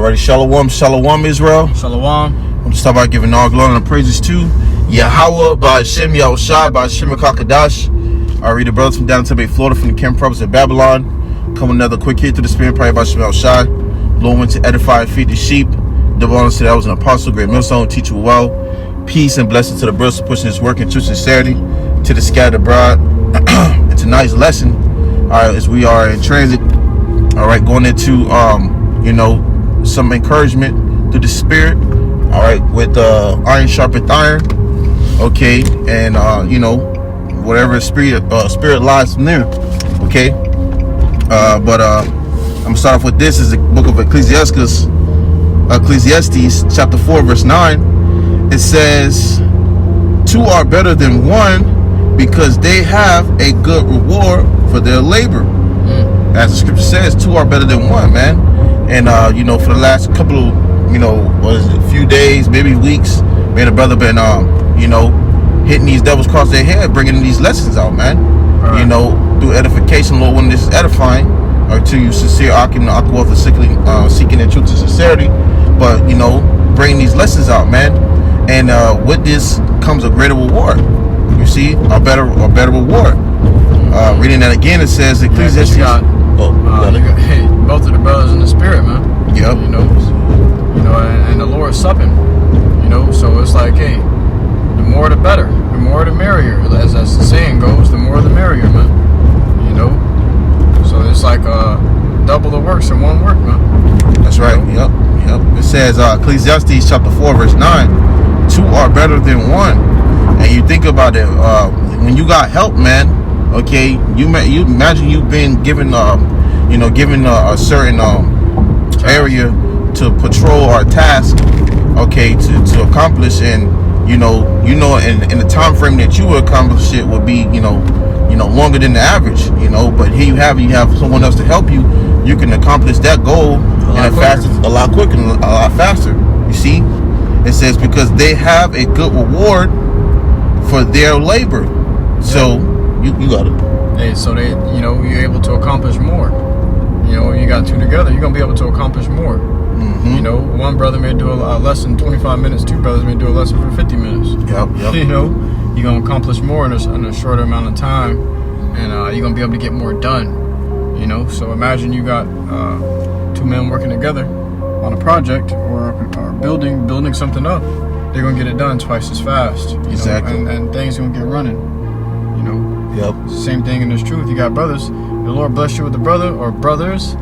Alrighty, shalom, shalom, Israel. Shalom. I'm just talking about giving all glory and praises to YAHAWAH, BAHASHAM, YAHAWASHI, BAHASHAM, KAKADASH. I read the brothers from down Tampa Florida, from the camp province of Babylon. Come another quick hit through the spirit, probably BAHASHAM, YAHAWASHI. Lord went to edify and feed the sheep. DeBolan said I was an apostle, great millstone, teacher well. Peace and blessing to the brothers pushing this work in true sincerity, to the scattered abroad. And tonight's lesson, alright, as we are in transit, alright, going into some encouragement through the spirit, all right, with iron sharpened iron, okay, and whatever spirit lies from there, okay. But I'm gonna start off with this. Is the book of Ecclesiastes, chapter 4, verse 9. It says, two are better than one because they have a good reward for their labor. As the scripture says, two are better than one, man. And for the last couple of few days, maybe weeks, me and the brother been hitting these devils across their head, bringing these lessons out, man. Right. Through edification. Lord, when this is edifying, or to you sincere for seeking the truth and sincerity, but bringing these lessons out, man. And with this comes a greater reward. You see, a better reward. Reading that again, it says Ecclesiastes. Both of the brothers in the spirit, man. Yep. And the Lord is supping. So it's like, hey, the more the better, the more the merrier. As the saying goes, the more the merrier, man. So it's like double the works in one work, man. That's right. Yep. It says Ecclesiastes chapter 4, verse 9. Two are better than one. And you think about it, when you got help, man. Okay, you imagine you've been given given a certain area to patrol or task, okay, to accomplish, and in the time frame that you would accomplish it would be longer than the average, but here you have someone else to help you. You can accomplish that goal a lot quicker and a lot faster. You see, it says because they have a good reward for their labor. So you got it. Hey, so you're able to accomplish more. You got two together, you're gonna be able to accomplish more. One brother may do a lesson 25 minutes, two brothers may do a lesson for 50 minutes. Yep. You're gonna accomplish more in a shorter amount of time, and you're gonna be able to get more done. So imagine you got two men working together on a project or building something up. They're gonna get it done twice as fast. Exactly. And things gonna get running. Yep. Same thing in this truth. You got brothers. The Lord bless you with a brother or brothers,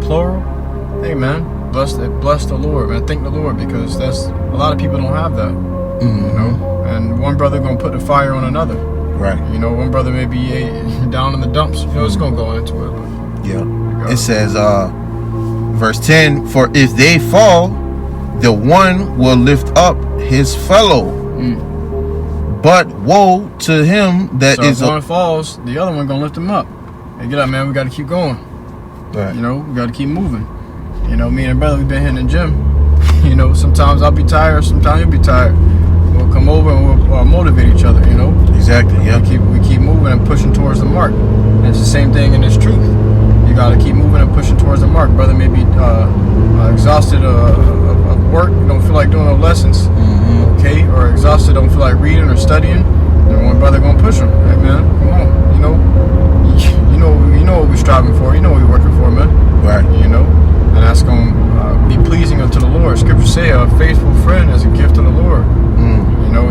plural. Hey, man, bless the Lord, man. Thank the Lord, because a lot of people don't have that. And one brother gonna put the fire on another. Right. One brother may be down in the dumps. It's gonna go into it. But yeah. It says, verse 10, for if they fall, the one will lift up his fellow. But woe to him that if one falls, the other one gonna lift him up. Hey, get up, man. We got to keep going. Right. We got to keep moving. Me and brother, we've been hitting the gym. Sometimes I'll be tired, sometimes you'll be tired. We'll come over and we'll motivate each other. Exactly. Yeah. We keep moving and pushing towards the mark. And it's the same thing in this truth. You got to keep moving and pushing towards the mark. Brother may be exhausted of work, don't feel like doing no lessons. Okay, or exhausted, don't feel like reading or studying. Then one brother gonna push him. Hey, man, come on. You know what we're striving for. You know what we're working for, man. Right. And that's gonna be pleasing unto the Lord. Scripture say a faithful friend is a gift to the Lord.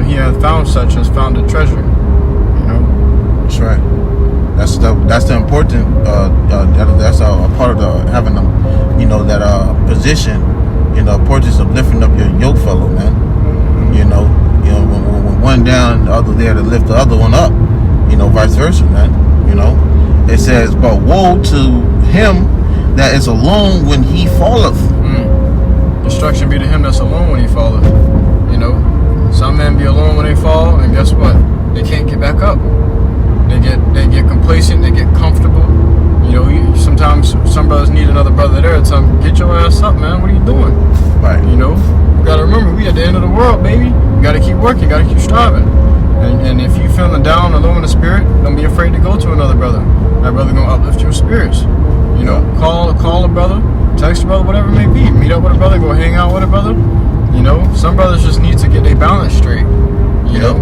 He hath found such as found a treasure. That's right. That's the important. That's a part of having that position. Importance of lifting up your yoke fellow, man. When one down, the other there to lift the other one up. Vice versa, man. It says, but woe to him that is alone when he falleth. Destruction be to him that's alone when he falleth. Some men be alone when they fall, and guess what? They can't get back up. They get complacent. They get comfortable. Sometimes some brothers need another brother there to tell them, get your ass up, man. What are you doing? Right. We gotta remember, we at the end of the world, baby. You gotta keep working. Gotta keep striving. And if you feeling down or low in the spirit, don't be afraid to go to another brother. That brother gonna uplift your spirits. Call a brother, text text a brother, whatever it may be. Meet up with a brother, go hang out with a brother. You know, some brothers just need to get their balance straight. You know?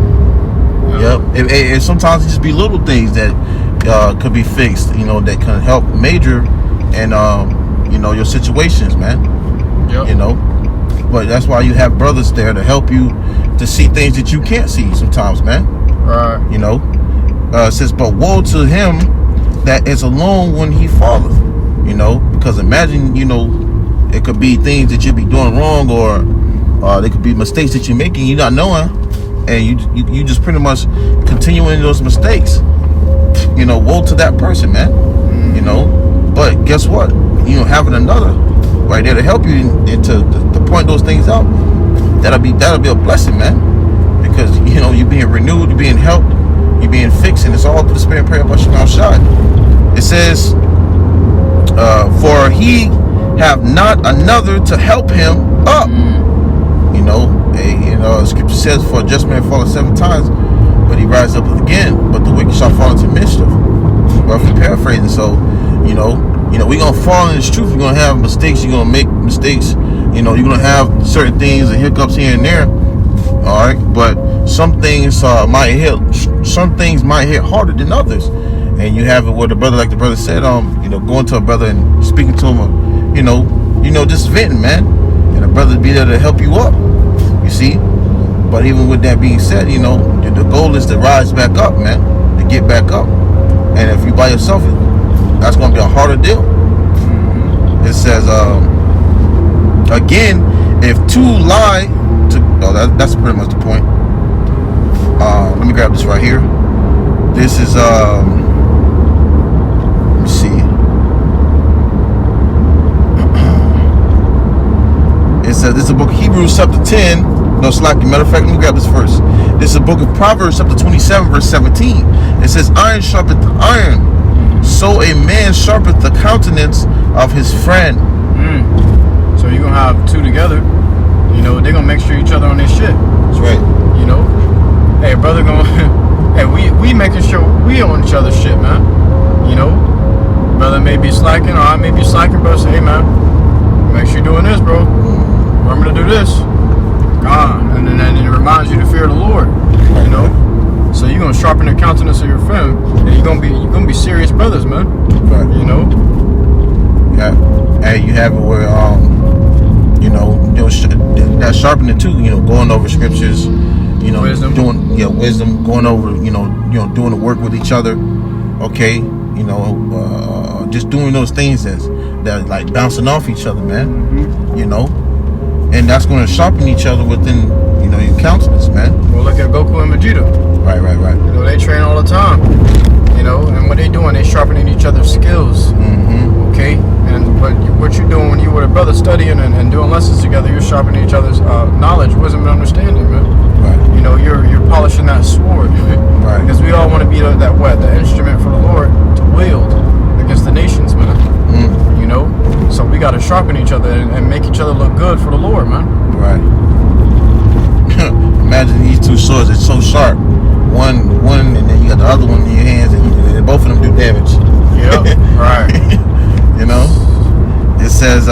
And sometimes it just be little things that could be fixed, you know, that can help major and you know, your situations, man. You know, but that's why you have brothers there to help you to see things that you can't see sometimes, man. Right. You know, it says, but woe to him that is alone when he falleth. You know, because imagine, you know, it could be things that you be doing wrong, or there could be mistakes that you're making, you're not knowing, and you just pretty much continuing those mistakes. You know, woe to that person, man. You know, but guess what? You know, having another right there to help you to point those things out, that'll be a blessing, man. Because you know, you're being renewed, you're being helped, you're being fixed, and it's all through the spirit and prayer by SHAMAIWAN. It says, for he have not another to help him up. You know, the scripture says, for a just man falleth 7 times, but he rises up again, but the wicked shall fall into mischief. Roughly paraphrasing. So, you know, we're gonna fall in this truth. You're gonna have mistakes. You're gonna make mistakes. You know, you're gonna have certain things and hiccups here and there. All right, but some things might hit harder than others. And you have it where the brother, like the brother said, you know, going to a brother and speaking to him, you know, just venting, man, and a brother be there to help you up. You see, but even with that being said, you know, the goal is to rise back up, man, to get back up. And if you by yourself, that's going to be a harder deal. It says, again, if two lie to, that's pretty much the point. Let me grab this right here. This is, let me see. It says, this is the book of Hebrews chapter 10. No, slacking. Matter of fact, let me grab this first. This is the book of Proverbs chapter 27, verse 17. It says, iron sharpeth iron, so a man sharpeth the countenance of his friend. So you're going to have two together. You know, they're going to make sure each other on their shit. That's right. You know, hey, brother, hey, we making sure we on each other's shit, man. You know, brother may be slacking, or I may be slacking, brother say, hey, man, make sure you're doing this, bro. Remember to do this. And then it reminds you to fear the Lord. You know, so you're gonna sharpen the countenance of your friend, and you're gonna be serious brothers, man. Right. You know. Yeah. And you have it where you know, that sharpening too. You know, going over scriptures. You know, wisdom. Doing wisdom, going over. You know, doing the work with each other. Okay. You know, just doing those things that like bouncing off each other, man. You know. And that's going to sharpen each other within, you know, your countenance, man. Well, look at Goku and Vegeta. Right. You know, they train all the time. You know, and what they doing, they sharpening each other's skills. Okay, and what you're doing when you with a brother studying and doing lessons together, you're sharpening each other's knowledge, wisdom, and understanding, man. Right. You know, you're polishing that sword, man. Right. Because we all want to be the instrument for the Lord to wield against the nations, man. You know, so we got to sharpen each other and make each other look good for the Lord, man. Right. Imagine these two swords, it's so sharp. One, and then you got the other one in your hands, and both of them do damage. Yep. Right. You know, it says,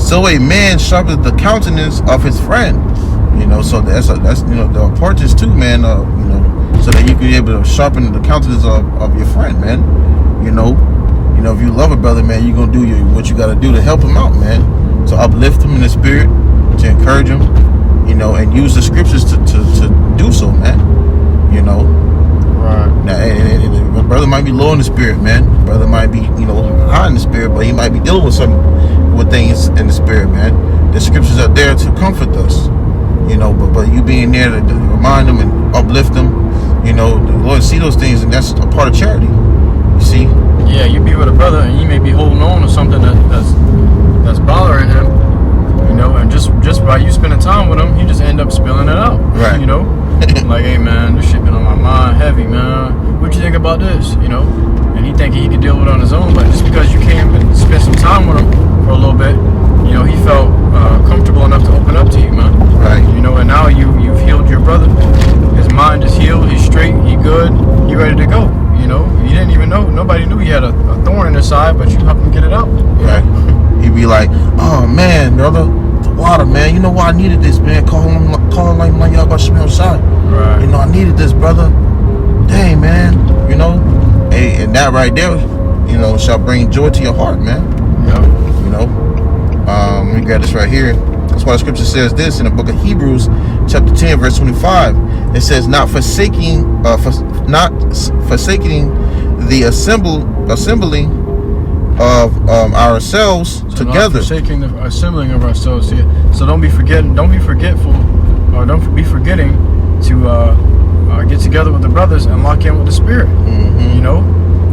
so a man sharpens the countenance of his friend. You know, so that's you know, the importance too, man. You know, so that you can be able to sharpen the countenance of your friend, man. You know, if you love a brother, man, you're gonna do what you got to do to help him out, man. To uplift him in the spirit, to encourage him, you know, and use the scriptures to do so, man. You know. Right. Now, and brother might be low in the spirit, man. Brother might be, you know, high in the spirit, but he might be dealing with things in the spirit, man. The scriptures are there to comfort us, you know. But you being there to remind them and uplift them, you know, the Lord see those things, and that's a part of charity. You see. Yeah, you be with a brother and you may be holding on to something that's bothering him, you know, and just by you spending time with him, you just end up spilling it out. Right. You know, like, hey man, this shit been on my mind heavy, man. What you think about this? You know, and he thinking he could deal with it on his own, but just because you came and spent some time with him for a little bit, you know, he felt comfortable enough to open up to you, man. Right. You know, and now you've healed your brother. His mind is healed. He's straight. He good. He ready to go. You know, you didn't even know. Nobody knew he had a thorn in his side, but you helped him get it out. Right. He be be like, oh man, brother, the water, man. You know why I needed this, man? Call like YAHAWASHI. Right. You know, I needed this, brother. Dang, man. You know, hey, and that right there, you know, shall bring joy to your heart, man. Yep. You know, let me grab this right here. That's why the scripture says this in the book of Hebrews, chapter 10, verse 25. It says, not forsaking the assembling of ourselves together. Not forsaking the assembling of ourselves here. So don't be forgetting. Don't be forgetful, or don't be forgetting to get together with the brothers and lock in with the Spirit. You know,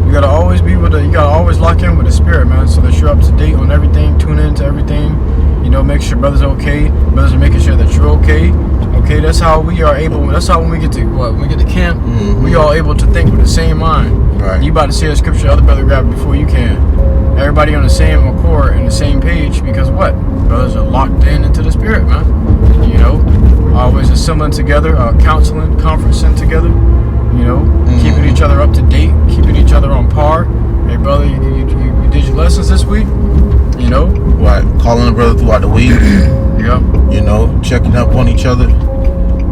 you gotta always be with you gotta always lock in with the Spirit, man, so that you're up to date on everything. Tune into everything. You know, make sure brothers are okay. Brothers are making sure that you're okay. Okay, that's how we are able. That's how when we get to camp, we all able to think with the same mind. Right. You about to say a scripture, other brother grab it before you can. Everybody on the same accord and the same page, because what? Brothers are locked into the Spirit, man. You know, always assembling together, counseling, conferencing together. You know, keeping each other up to date, keeping each other on par. Hey, brother, you did your lessons this week? You know, right? Calling a brother throughout the week. Yeah. You know, checking up on each other.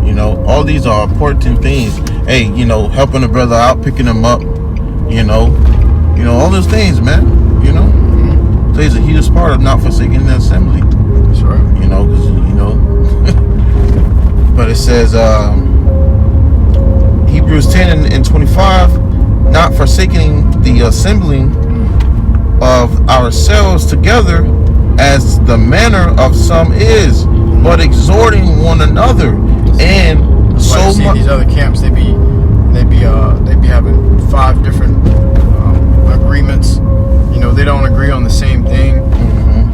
You know, all these are important things. Hey, you know, helping a brother out, picking him up. You know, all those things, man. You know, plays a huge part of not forsaking the assembly. That's right. You know, because you know, but it says Hebrews 10 and 25, not forsaking the assembling of ourselves together as the manner of some is, but exhorting one another. And that's why you see these other camps, they be having 5 different agreements. You know, they don't agree on the same thing.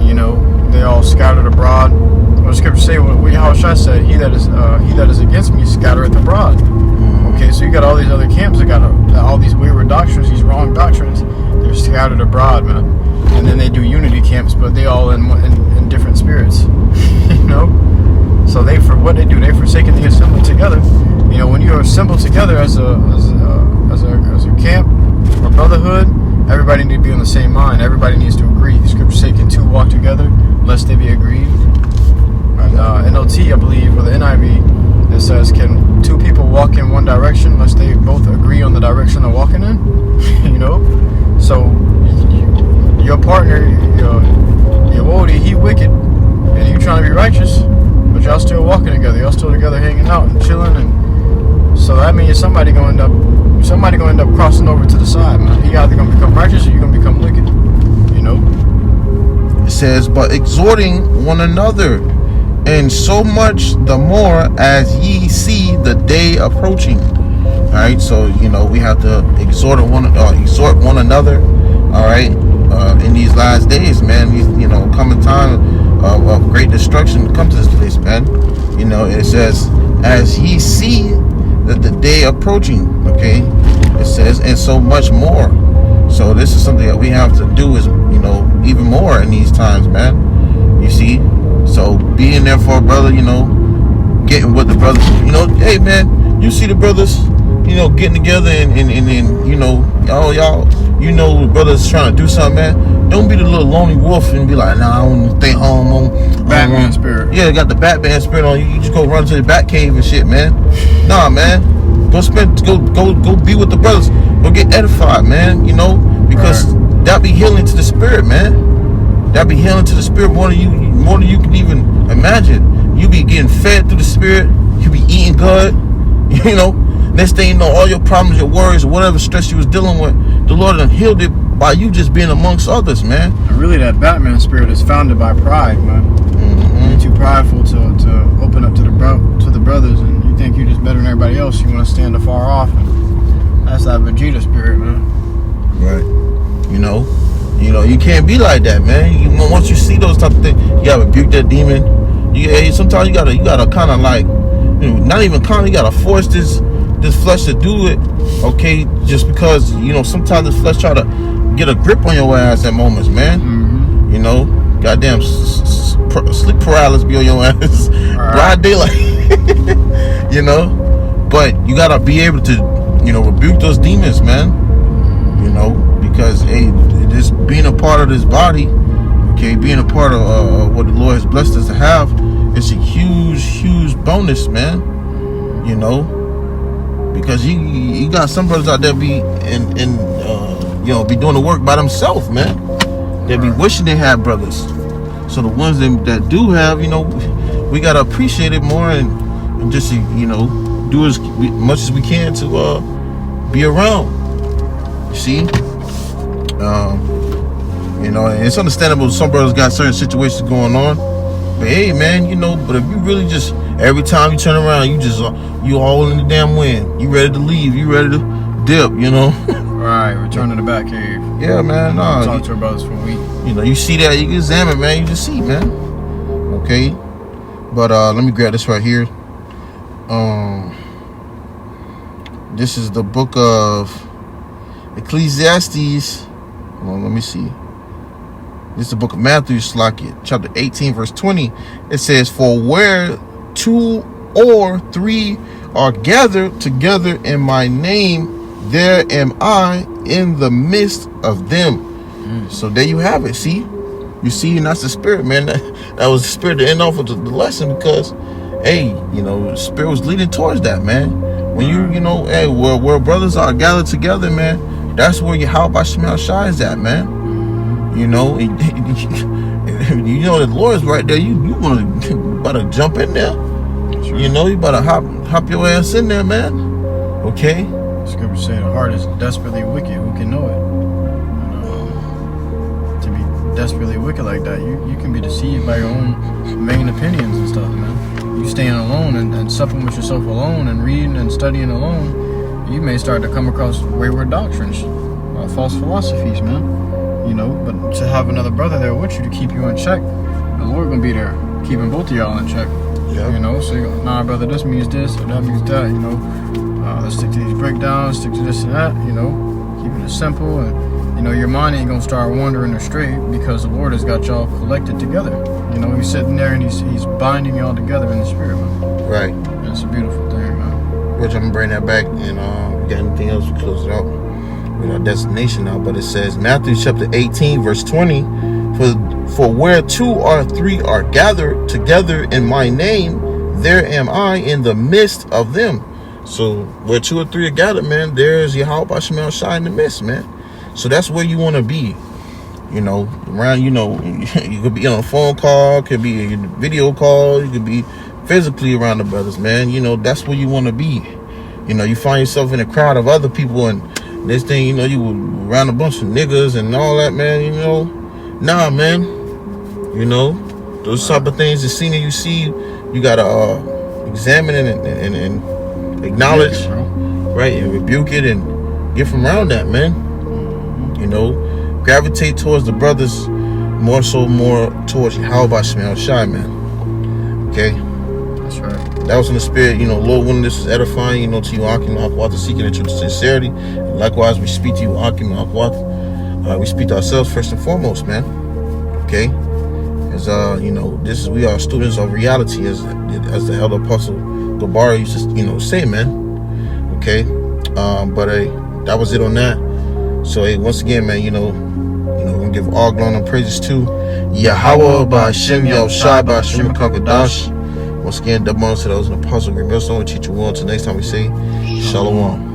You know, they all scattered abroad. What the scripture say? What YAHAWASHI said, he that is against me scattereth abroad. Okay, so you got all these other camps that got all these wayward doctrines, these wrong doctrines. They're scattered abroad, man. And then they do unity camps, but they all in different spirits. You know, so they forsaken the assembly together. You know, when you assemble together as a camp or brotherhood, everybody need to be on the same mind. Everybody needs to agree. The scripture say, "Can 2 walk together, lest they be agreed?" And NLT, I believe, or the NIV, it says, "Can 2 people walk in one direction, lest they both agree on the direction they're walking in?" You know, so your partner, your Wody, he wicked, and you trying to be righteous, but y'all still walking together. Y'all still together, hanging out and chilling, and so that means somebody gonna end up crossing over to the side, man. He either gonna become righteous or you gonna become wicked. You know. It says, but exhorting one another, and so much the more as ye see the day approaching. All right, so you know we have to exhort one another. All right, in these last days, man. You know, coming time of great destruction comes to this place, man. You know, it says, as ye see that the day approaching. Okay, it says, and so much more. So this is something that we have to do, is you know, even more in these times, man. You see, so being there for a brother, you know, getting with the brothers, you know, hey man, you see the brothers, you know, getting together and you know, y'all, you know, the brothers trying to do something, man. Don't be the little lonely wolf and be like, nah, I want to stay home on Batman spirit. Yeah, got the Batman spirit on you. You just go run to the Bat Cave and shit, man. Nah, man, go be with the brothers. Go get edified, man. You know, because that be healing to the spirit, man. That be healing to the spirit more than you can even imagine. You be getting fed through the spirit. You be eating good. You know, next thing you know, all your problems, your worries, or whatever stress you was dealing with, the Lord done healed it by you just being amongst others, man. And really, that Batman spirit is founded by pride, man. You're too prideful to open up to the brothers, and you think you're just better than everybody else. You want to stand afar off. And that's that Vegeta spirit, man. Right. You know, you can't be like that, man. Once you see those type of things, you gotta rebuke that demon. Sometimes you gotta kind of like, you know, not even kind of, you gotta force this flesh to do it. Okay, just because, you know, sometimes this flesh try to get a grip on your ass at moments, man. You know, goddamn sleep paralysis be on your ass, broad daylight. You know, but you gotta be able to, you know, rebuke those demons, man. You know, because hey, this being a part of this body, Okay, being a part of what the Lord has blessed us to have, it's a huge bonus, man. You know, because you got some brothers out there be be doing the work by themselves, man. They be wishing they had brothers. So the ones that do have, we gotta appreciate it more and just do as much as we can to be around. You see, and it's understandable. Some brothers got certain situations going on, but hey, man, but if you really just every time you turn around, you all in the damn wind. You ready to leave? You ready to dip? Right, return to the back cave. Yeah, man. Talk to our brothers for a week. You see that, you can examine, man. You just see, man. Okay, but let me grab this right here. This is the book of Ecclesiastes. Well, let me see. This is the book of Matthew, chapter 18, verse 20. It says, "For where 2 or 3 are gathered together in my name, there am I in the midst of them." So there you have it. See, you see, and that's the spirit, man. That was the spirit to end off with the lesson, because, hey, the spirit was leading towards that, man. When hey, where brothers are gathered together, man, that's where YAHAWASHI is at, man. The Lord is right there. You about to jump in there. Sure. You about to hop your ass in there, man. Okay. Scripture say the heart is desperately wicked. Who can know it? To be desperately wicked like that, you can be deceived by your own vain opinions and stuff, man. You staying alone and supping with yourself alone and reading and studying alone, you may start to come across wayward doctrines, false philosophies, man. But to have another brother there with you to keep you in check, the Lord gonna be there keeping both of y'all in check. Yeah. So you go, nah, brother, this means this or that means that. Let's stick to these breakdowns, stick to this and that. Keeping it simple, and your mind ain't gonna start wandering astray because the Lord has got y'all collected together. He's sitting there and he's binding y'all together in the spirit, man. Right. And it's a beautiful thing, man. Which I'm gonna bring that back, and we got anything else to close it out. Our destination now, but it says Matthew chapter 18 verse 20, for where 2 or 3 are gathered together in my name, there am I in the midst of them. So where 2 or 3 are gathered, man, there's YAHAWASHI in the midst, man. So that's where you want to be. Around, you could be on a phone call, could be a video call, you could be physically around the brothers, man. That's where you want to be. You find yourself in a crowd of other people, and this thing, you around a bunch of niggas and all that, man, nah, man, those type of things, the scenery you see, you gotta examine it and acknowledge, right, and rebuke it and get from around that, man. Gravitate towards the brothers more towards YAHAWASHI, man. Okay, that's right. That was in the spirit, Lord, when this is edifying, to you, Akim, Akwata, seeking the truth and sincerity. And likewise, we speak to you, Akim, Akwata. We speak to ourselves first and foremost, man. Okay? As, we are students of reality, as the elder apostle Gabar used to, say, man. Okay? But that was it on that. So, once again, man, we're going to give all glory and praises to YAHAWAH, BAHASHAM, YAHWASHI, BAHASHAM, KAKADASH. Once again, double honors to those in the apostle, great millstone, teacher will. Until next time we say, Shalom.